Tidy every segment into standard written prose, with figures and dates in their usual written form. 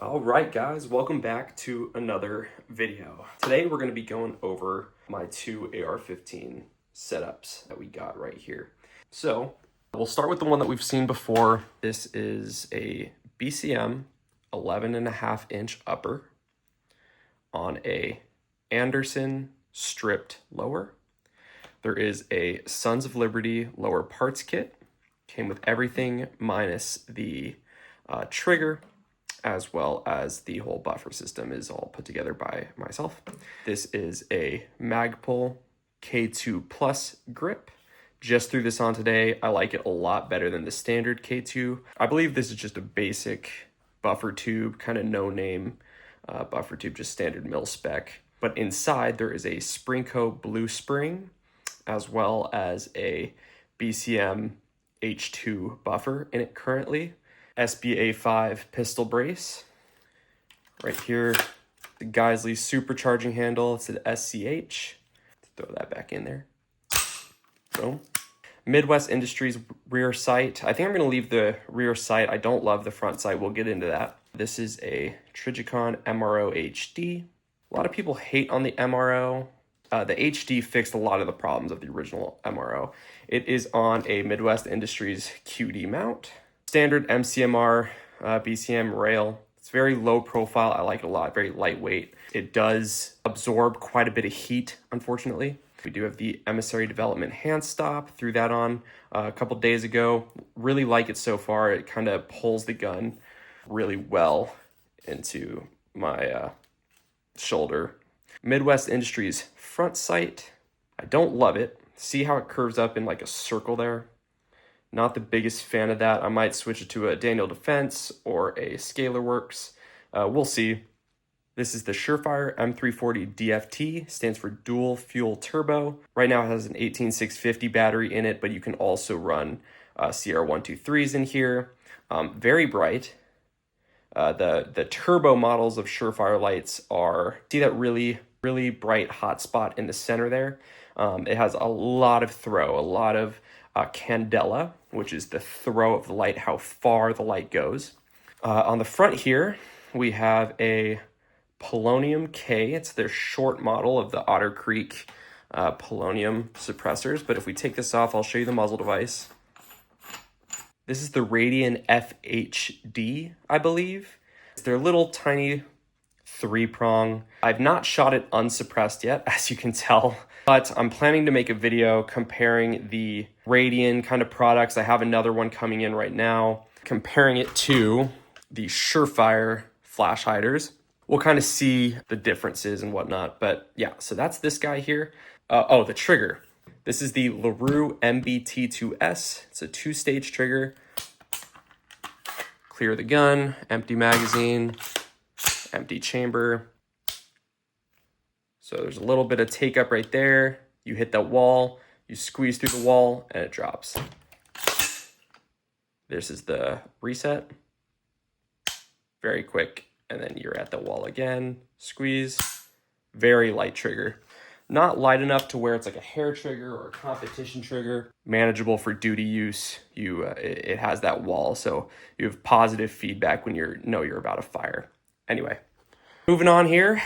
All right, guys, welcome back to another video. Today we're going to be going over my two AR-15 setups that we got right here. So we'll start with the one that we've seen before. This is a BCM 11.5-inch upper on a Anderson stripped lower. There is a Sons of Liberty lower parts kit. Came with everything minus the trigger, as well as the whole buffer system is all put together by myself. This is a Magpul K2 Plus grip. Just threw this on today. I like it a lot better than the standard K2. I believe this is just a basic buffer tube, kind of no-name buffer tube, just standard mil spec. But inside there is a Springco blue spring, as well as a BCM H2 buffer in it currently. SBA5 pistol brace. Right here, the Geisley supercharging handle. It's an SCH. Throw that back in there. Boom. Midwest Industries rear sight. I think I'm going to leave the rear sight. I don't love the front sight. We'll get into that. This is a Trijicon MRO HD. A lot of people hate on the MRO. The HD fixed a lot of the problems of the original MRO. It is on a Midwest Industries QD mount. Standard MCMR BCM rail. It's very low profile. I like it a lot, very lightweight. It does absorb quite a bit of heat, unfortunately. We do have the Emissary Development hand stop. Threw that on a couple days ago. Really like it so far. It kind of pulls the gun really well into my shoulder. Midwest Industries front sight. I don't love it. See how it curves up in like a circle there? Not the biggest fan of that. I might switch it to a Daniel Defense or a Scalar Works. We'll see. This is the Surefire M340 DFT, stands for dual fuel turbo. Right now it has an 18650 battery in it, but you can also run CR123s in here. Very bright. The turbo models of Surefire lights are, see that really bright hot spot in the center there? It has a lot of throw, a lot of candela, which is the throw of the light, how far the light goes. On the front here, we have a Polonium K. It's their short model of the Otter Creek polonium suppressors. But if we take this off, I'll show you the muzzle device. This is the Radian FHD, I believe. It's their little tiny 3-prong. I've not shot it unsuppressed yet, as you can tell, but I'm planning to make a video comparing the Radian kind of products. I have another one coming in right now, comparing it to the Surefire flash hiders. We'll kind of see the differences and whatnot, but yeah, so that's this guy here. The trigger. This is the LaRue MBT2S. It's a 2-stage trigger. Clear the gun, empty magazine, empty chamber. So there's a little bit of take up right there. You hit that wall, you squeeze through the wall, and it drops. This is the reset. Very quick, and then you're at the wall again. Squeeze. Very light trigger. Not light enough to where it's like a hair trigger or a competition trigger. Manageable for duty use. It has that wall, so you have positive feedback when you're about to fire. Anyway, moving on here.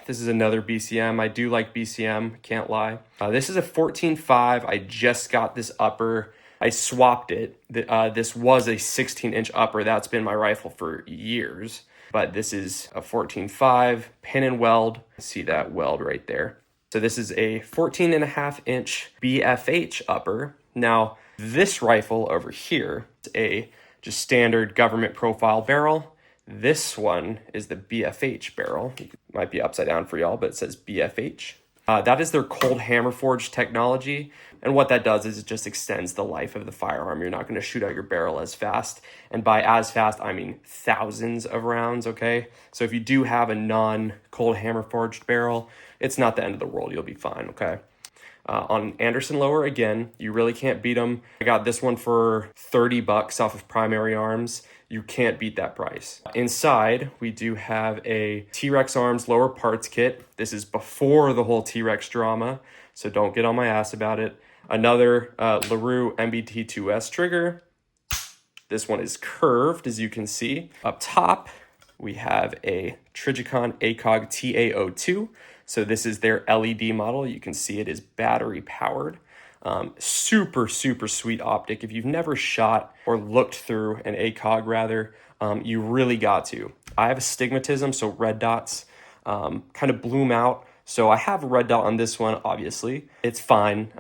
This is another BCM. I do like BCM, can't lie. This is a 14.5. I just got this upper. I swapped it. This was a 16-inch upper. That's been my rifle for years. But this is a 14.5 pin and weld. See that weld right there. So this is a 14.5-inch BFH upper. Now, this rifle over here is a just standard government profile barrel. This one is the BFH barrel. It might be upside down for y'all, but it says BFH. That is their cold hammer forged technology. And what that does is it just extends the life of the firearm. You're not going to shoot out your barrel as fast. And by as fast, I mean thousands of rounds, okay? So if you do have a non-cold hammer forged barrel, it's not the end of the world. You'll be fine, okay? On Anderson lower, again, you really can't beat them. I got this one for $30 off of Primary Arms. You can't beat that price. Inside, we do have a T-Rex Arms lower parts kit. This is before the whole T-Rex drama, so don't get on my ass about it. Another LaRue MBT2S trigger. This one is curved, as you can see. Up top, we have a Trijicon ACOG TA02. So this is their LED model. You can see it is battery powered. Super sweet optic. If you've never shot or looked through an ACOG rather, you really got to. I have astigmatism, so red dots kind of bloom out. So I have a red dot on this one, obviously. It's fine.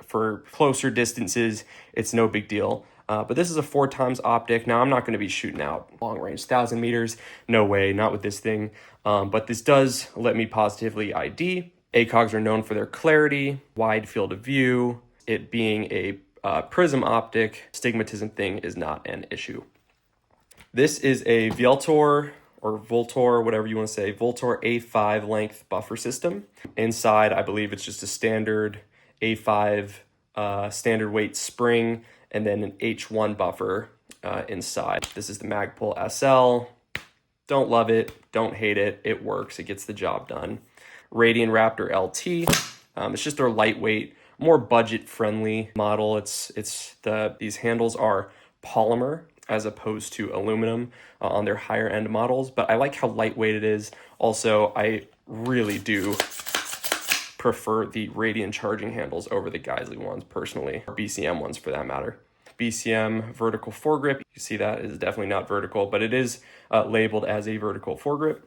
For closer distances, it's no big deal. But this is a 4x optic. Now, I'm not going to be shooting out long range, 1,000 meters. No way, not with this thing. But this does let me positively ID. ACOGs are known for their clarity, wide field of view. It being a prism optic, astigmatism thing is not an issue. This is a Voltor or Voltor, whatever you want to say, Voltor A5 length buffer system. Inside, I believe it's just a standard A5 standard weight spring, and then an H1 buffer inside. This is the Magpul SL. Don't love it, don't hate it. It works, it gets the job done. Radian Raptor LT. It's just their lightweight, more budget-friendly model. These handles are polymer as opposed to aluminum on their higher end models, but I like how lightweight it is. Also, I really do prefer the Radian charging handles over the Geisley ones personally, or BCM ones for that matter. BCM vertical foregrip, you see that is definitely not vertical, but it is labeled as a vertical foregrip.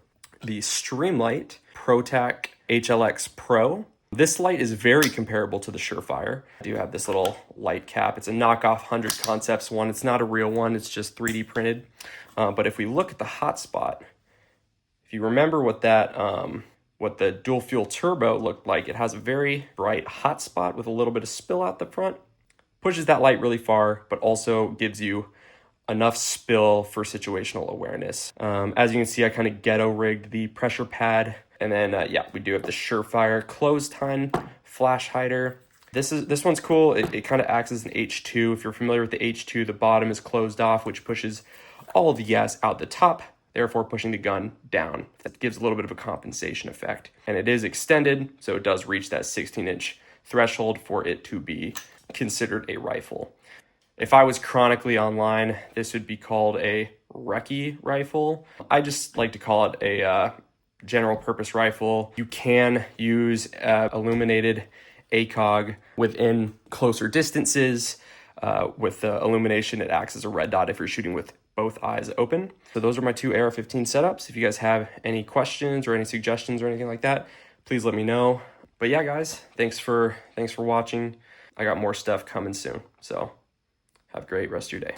The Streamlight ProTac HLX Pro. This light is very comparable to the Surefire. I do have this little light cap. It's a knockoff 100 Concepts one. It's not a real one, it's just 3D printed. But if we look at the hotspot, if you remember what the dual fuel turbo looked like, it has a very bright hotspot with a little bit of spill out the front. Pushes that light really far, but also gives you enough spill for situational awareness. As you can see, I kind of ghetto rigged the pressure pad. And then, yeah, we do have the Surefire close time flash hider. This one's cool. It kind of acts as an H2. If you're familiar with the H2, the bottom is closed off, which pushes all of the gas out the top, therefore pushing the gun down. That gives a little bit of a compensation effect. And it is extended, so it does reach that 16-inch threshold for it to be considered a rifle. If I was chronically online, this would be called a recce rifle. I just like to call it a general purpose rifle. You can use illuminated ACOG within closer distances. With the illumination, it acts as a red dot if you're shooting with both eyes open. So those are my two AR-15 setups. If you guys have any questions or any suggestions or anything like that, please let me know. But yeah, guys, thanks for watching. I got more stuff coming soon. So have a great rest of your day.